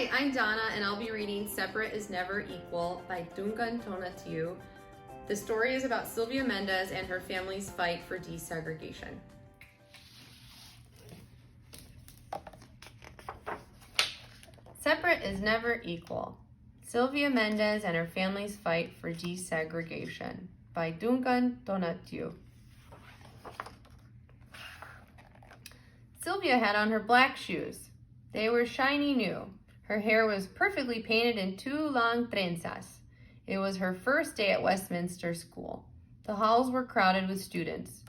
Hi, I'm Donna, and I'll be reading Separate is Never Equal by Duncan Tonatiuh. The story is about Sylvia Mendez and her family's fight for desegregation. Separate is never equal. Sylvia Mendez and her family's fight for desegregation by Duncan Tonatiuh. Sylvia had on her black shoes. They were shiny new. Her hair was perfectly painted in 2 long trenzas. It was her first day at Westminster School. The halls were crowded with students.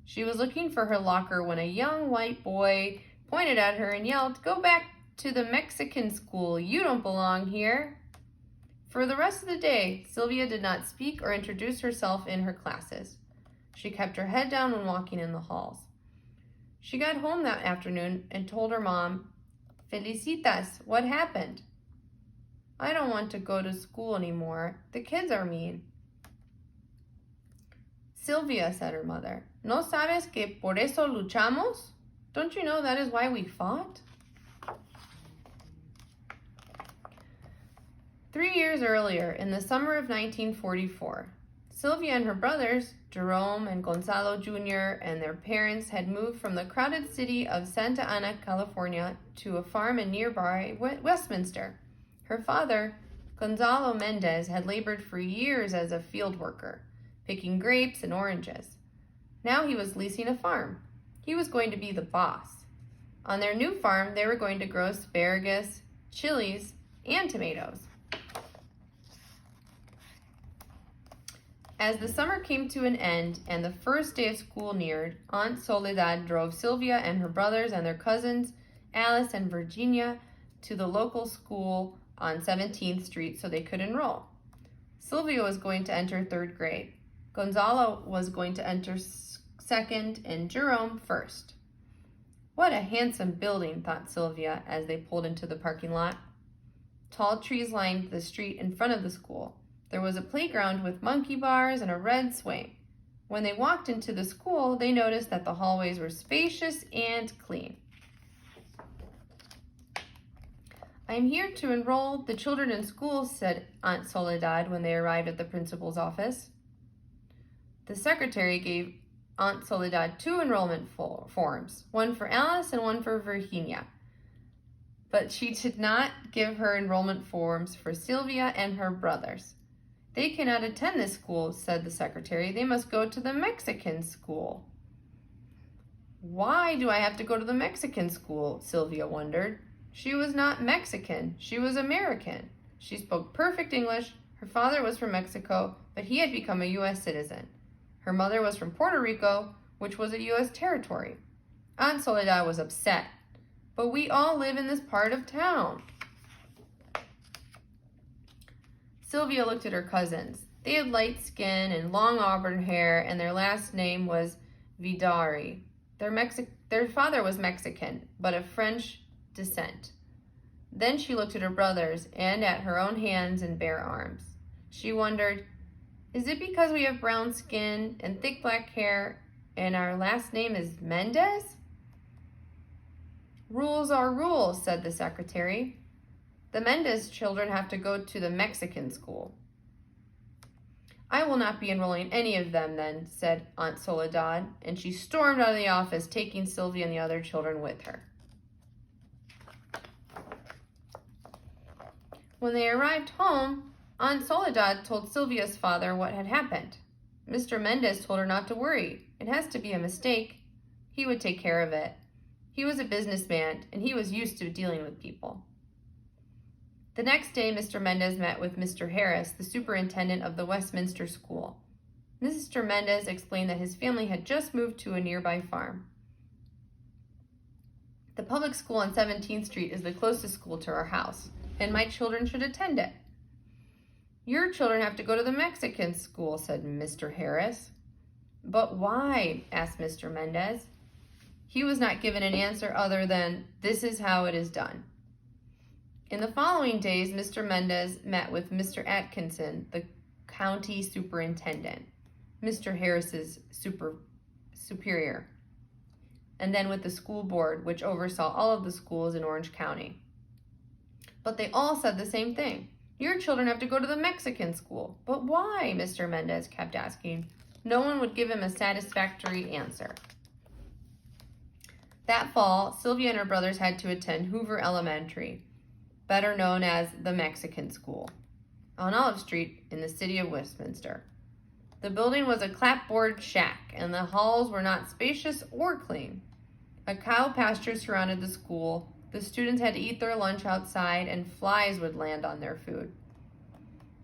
She was looking for her locker when a young white boy pointed at her and yelled, "Go back to the Mexican school. You don't belong here." For the rest of the day, Sylvia did not speak or introduce herself in her classes. She kept her head down when walking in the halls. She got home that afternoon and told her mom, "Felicitas, what happened?" "I don't want to go to school anymore. The kids are mean." "Sylvia," said her mother, "¿no sabes que por eso luchamos? Don't you know that is why we fought?" 3 years earlier, in the summer of 1944, Sylvia and her brothers, Jerome and Gonzalo Jr., and their parents had moved from the crowded city of Santa Ana, California, to a farm in nearby Westminster. Her father, Gonzalo Mendez, had labored for years as a field worker, picking grapes and oranges. Now he was leasing a farm. He was going to be the boss. On their new farm, they were going to grow asparagus, chilies, and tomatoes. As the summer came to an end and the first day of school neared, Aunt Soledad drove Sylvia and her brothers and their cousins, Alice and Virginia, to the local school on 17th Street so they could enroll. Sylvia was going to enter 3rd grade. Gonzalo was going to enter 2nd and Jerome 1st. What a handsome building, thought Sylvia as they pulled into the parking lot. Tall trees lined the street in front of the school. There was a playground with monkey bars and a red swing. When they walked into the school, they noticed that the hallways were spacious and clean. "I'm here to enroll the children in school," said Aunt Soledad when they arrived at the principal's office. The secretary gave Aunt Soledad 2 enrollment forms, one for Alice and one for Virginia. But she did not give her enrollment forms for Sylvia and her brothers. "They cannot attend this school," said the secretary. "They must go to the Mexican school." "Why do I have to go to the Mexican school?" Sylvia wondered. She was not Mexican. She was American. She spoke perfect English. Her father was from Mexico, but he had become a U.S. citizen. Her mother was from Puerto Rico, which was a U.S. territory. Aunt Soledad was upset. "But we all live in this part of town." Sylvia looked at her cousins. They had light skin and long auburn hair, and their last name was Vidari. Their father was Mexican, but of French descent. Then she looked at her brothers and at her own hands and bare arms. She wondered, is it because we have brown skin and thick black hair and our last name is Mendez? "Rules are rules," said the secretary. "The Mendez children have to go to the Mexican school." "I will not be enrolling any of them then," said Aunt Soledad, and she stormed out of the office, taking Sylvia and the other children with her. When they arrived home, Aunt Soledad told Sylvia's father what had happened. Mr. Mendez told her not to worry. It has to be a mistake. He would take care of it. He was a businessman, and he was used to dealing with people. The next day, Mr. Mendez met with Mr. Harris, the superintendent of the Westminster School. Mr. Mendez explained that his family had just moved to a nearby farm. "The public school on 17th Street is the closest school to our house, and my children should attend it." "Your children have to go to the Mexican school," said Mr. Harris. "But why?" asked Mr. Mendez. He was not given an answer other than, "This is how it is done." In the following days, Mr. Mendez met with Mr. Atkinson, the county superintendent, Mr. Harris's superior, and then with the school board, which oversaw all of the schools in Orange County. But they all said the same thing. Your children have to go to the Mexican school. But why? Mr. Mendez kept asking. No one would give him a satisfactory answer. That fall, Sylvia and her brothers had to attend Hoover Elementary, better known as the Mexican School, on Olive Street in the city of Westminster. The building was a clapboard shack, and the halls were not spacious or clean. A cow pasture surrounded the school. The students had to eat their lunch outside, and flies would land on their food.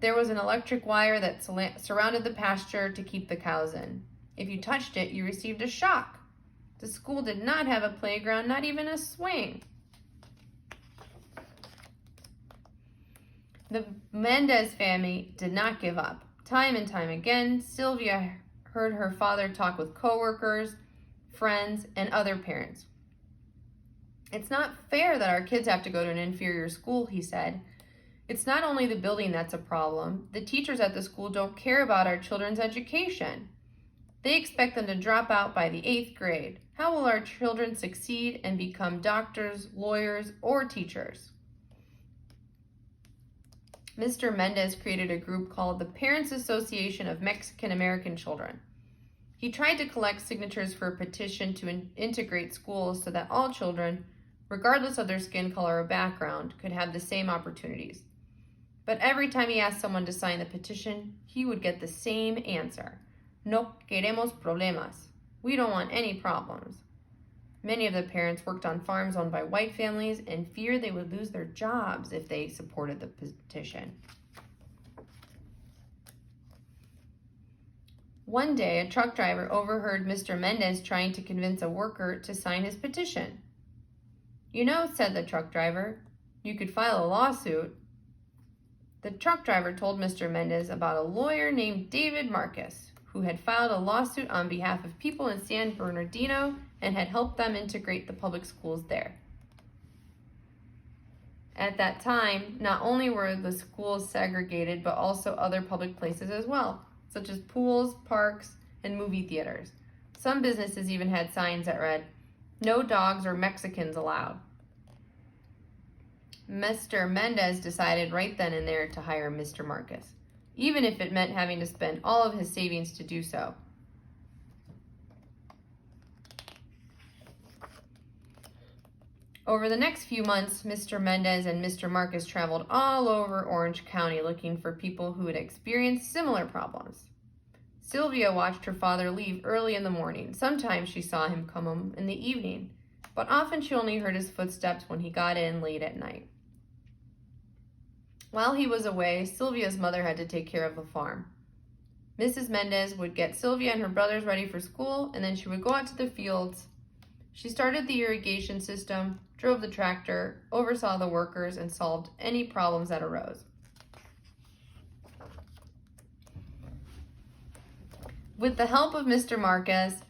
There was an electric wire that surrounded the pasture to keep the cows in. If you touched it, you received a shock. The school did not have a playground, not even a swing. The Mendez family did not give up. Time and time again, Sylvia heard her father talk with coworkers, friends, and other parents. It's not fair that our kids have to go to an inferior school, he said. It's not only the building that's a problem. The teachers at the school don't care about our children's education. They expect them to drop out by the 8th grade. How will our children succeed and become doctors, lawyers, or teachers? Mr. Mendez created a group called the Parents Association of Mexican American Children. He tried to collect signatures for a petition to integrate schools so that all children, regardless of their skin color or background, could have the same opportunities. But every time he asked someone to sign the petition, he would get the same answer. No queremos problemas. We don't want any problems. Many of the parents worked on farms owned by white families and feared they would lose their jobs if they supported the petition. One day, a truck driver overheard Mr. Mendez trying to convince a worker to sign his petition. You know, said the truck driver, you could file a lawsuit. The truck driver told Mr. Mendez about a lawyer named David Marcus, who had filed a lawsuit on behalf of people in San Bernardino and had helped them integrate the public schools there. At that time, not only were the schools segregated, but also other public places as well, such as pools, parks, and movie theaters. Some businesses even had signs that read, "No dogs or Mexicans allowed." Mr. Mendez decided right then and there to hire Mr. Marcus, even if it meant having to spend all of his savings to do so. Over the next few months, Mr. Mendez and Mr. Marcus traveled all over Orange County looking for people who had experienced similar problems. Sylvia watched her father leave early in the morning. Sometimes she saw him come home in the evening, but often she only heard his footsteps when he got in late at night. While he was away, Sylvia's mother had to take care of the farm. Mrs. Mendez would get Sylvia and her brothers ready for school, and then she would go out to the fields. She started the irrigation system, drove the tractor, oversaw the workers, and solved any problems that arose. With the help of Mr. Marcus,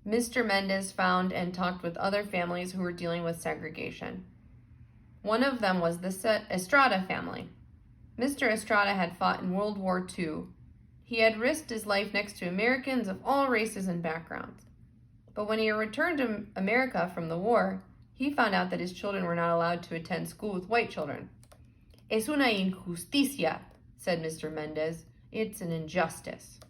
Mr. Mendez found and talked with other families who were dealing with segregation. One of them was the Estrada family. Mr. Estrada had fought in World War II. He had risked his life next to Americans of all races and backgrounds. But when he returned to America from the war, he found out that his children were not allowed to attend school with white children. "Es una injusticia," said Mr. Mendez. "It's an injustice."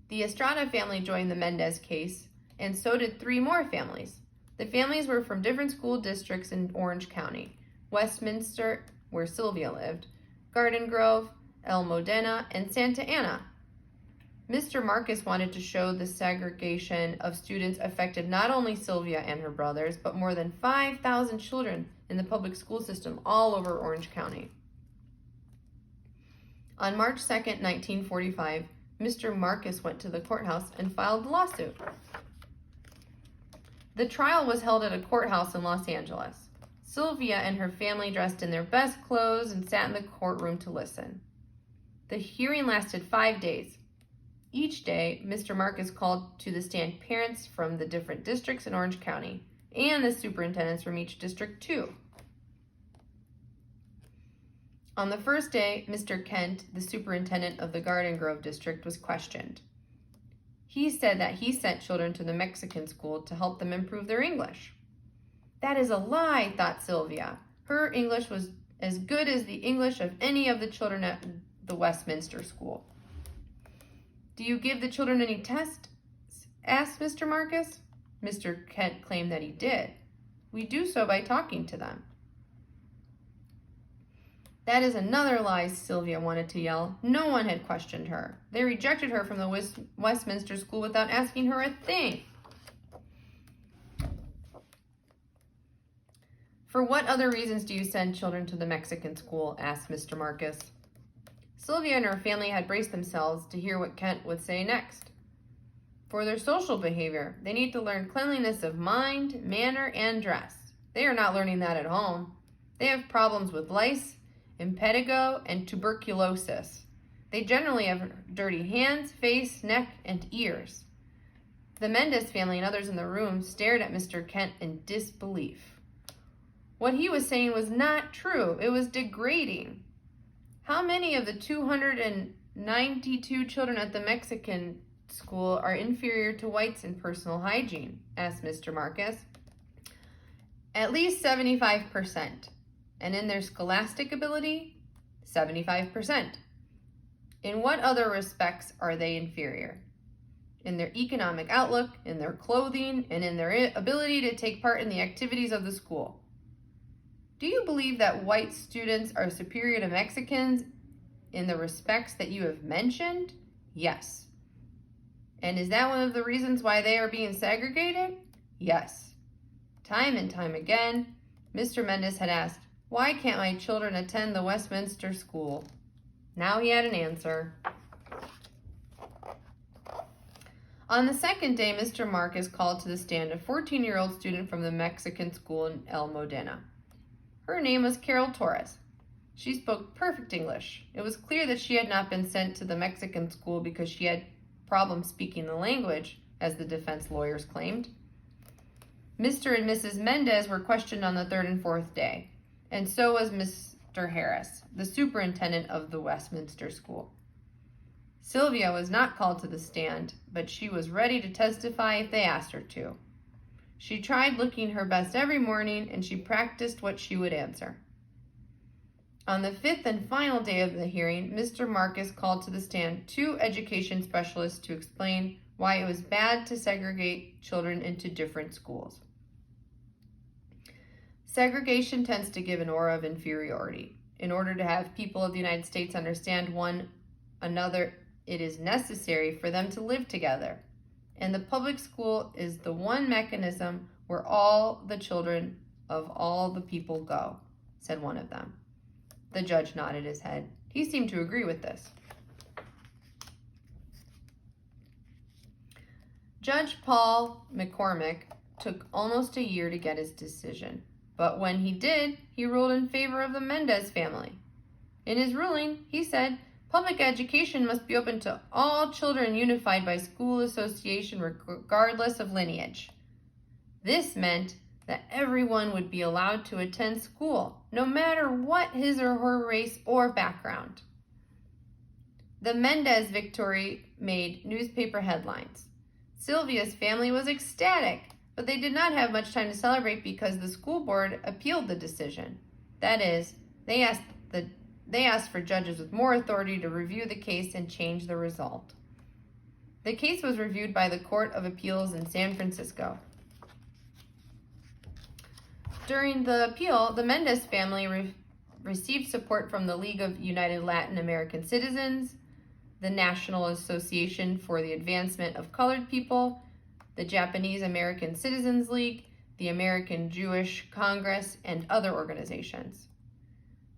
The Estrada family joined the Mendez case, and so did 3 more families. The families were from different school districts in Orange County: Westminster, where Sylvia lived, Garden Grove, El Modena, and Santa Ana. Mr. Marcus wanted to show the segregation of students affected not only Sylvia and her brothers, but more than 5,000 children in the public school system all over Orange County. On March 2nd, 1945, Mr. Marcus went to the courthouse and filed the lawsuit. The trial was held at a courthouse in Los Angeles. Sylvia and her family dressed in their best clothes and sat in the courtroom to listen. The hearing lasted 5 days. Each day, Mr. Marcus called to the stand parents from the different districts in Orange County and the superintendents from each district too. On the first day, Mr. Kent, the superintendent of the Garden Grove district, was questioned. He said that he sent children to the Mexican school to help them improve their English. That is a lie, thought Sylvia. Her English was as good as the English of any of the children at the Westminster School. Do you give the children any tests? Asked Mr. Marcus. Mr. Kent claimed that he did. We do so by talking to them. That is another lie, Sylvia wanted to yell. No one had questioned her. They rejected her from the Westminster School without asking her a thing. For what other reasons do you send children to the Mexican school? Asked Mr. Marcus. Sylvia and her family had braced themselves to hear what Kent would say next. For their social behavior, they need to learn cleanliness of mind, manner, and dress. They are not learning that at home. They have problems with lice, impetigo, and tuberculosis. They generally have dirty hands, face, neck, and ears. The Mendez family and others in the room stared at Mr. Kent in disbelief. What he was saying was not true. It was degrading. How many of the 292 children at the Mexican school are inferior to whites in personal hygiene? Asked Mr. Marcus. At least 75%. And in their scholastic ability, 75%. In what other respects are they inferior? In their economic outlook, in their clothing, and in their ability to take part in the activities of the school. Do you believe that white students are superior to Mexicans in the respects that you have mentioned? Yes. And is that one of the reasons why they are being segregated? Yes. Time and time again, Mr. Mendez had asked, why can't my children attend the Westminster School? Now he had an answer. On the second day, Mr. Marcus called to the stand a 14-year-old student from the Mexican school in El Modena. Her name was Carol Torres. She spoke perfect English. It was clear that she had not been sent to the Mexican school because she had problems speaking the language, as the defense lawyers claimed. Mr. and Mrs. Mendez were questioned on the third and fourth day, and so was Mr. Harris, the superintendent of the Westminster School. Sylvia was not called to the stand, but she was ready to testify if they asked her to. She tried looking her best every morning, and she practiced what she would answer. On the fifth and final day of the hearing, Mr. Marcus called to the stand 2 education specialists to explain why it was bad to segregate children into different schools. Segregation tends to give an aura of inferiority. In order to have people of the United States understand one another, it is necessary for them to live together. And the public school is the one mechanism where all the children of all the people go, said one of them. The judge nodded his head. He seemed to agree with this. Judge Paul McCormick took almost a year to get his decision, but when he did, he ruled in favor of the Mendez family. In his ruling, he said, public education must be open to all children unified by school association regardless of lineage. This meant that everyone would be allowed to attend school, no matter what his or her race or background. The Mendez victory made newspaper headlines. Sylvia's family was ecstatic, but they did not have much time to celebrate because the school board appealed the decision. That is, they asked for judges with more authority to review the case and change the result. The case was reviewed by the Court of Appeals in San Francisco. During the appeal, the Mendez family received support from the League of United Latin American Citizens, the National Association for the Advancement of Colored People, the Japanese American Citizens League, the American Jewish Congress, and other organizations.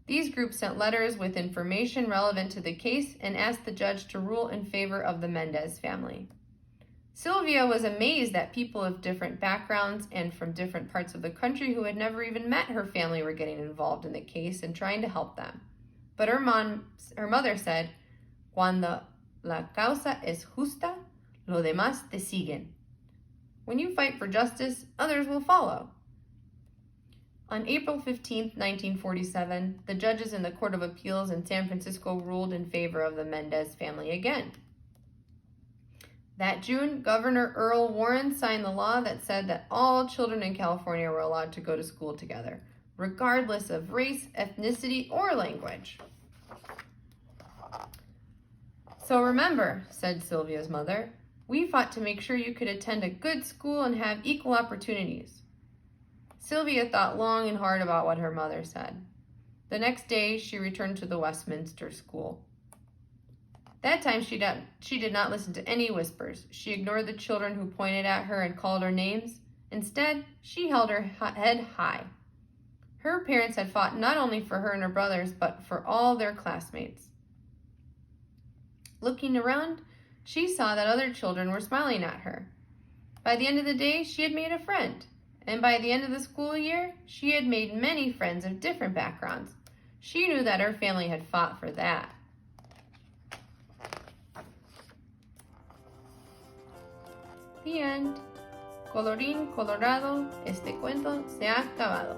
These groups sent letters with information relevant to the case and asked the judge to rule in favor of the Mendez family. Sylvia was amazed that people of different backgrounds and from different parts of the country who had never even met her family were getting involved in the case and trying to help them. But her mother said, "Cuando la causa es justa, lo demás te siguen." When you fight for justice, others will follow. On April 15, 1947, the judges in the Court of Appeals in San Francisco ruled in favor of the Mendez family again. That June, Governor Earl Warren signed the law that said that all children in California were allowed to go to school together, regardless of race, ethnicity, or language. So remember, said Sylvia's mother, we fought to make sure you could attend a good school and have equal opportunities. Sylvia thought long and hard about what her mother said. The next day, she returned to the Westminster School. That time, she did not listen to any whispers. She ignored the children who pointed at her and called her names. Instead, she held her head high. Her parents had fought not only for her and her brothers, but for all their classmates. Looking around, she saw that other children were smiling at her. By the end of the day, she had made a friend. And by the end of the school year, she had made many friends of different backgrounds. She knew that her family had fought for that. The end. Colorín colorado, este cuento se ha acabado.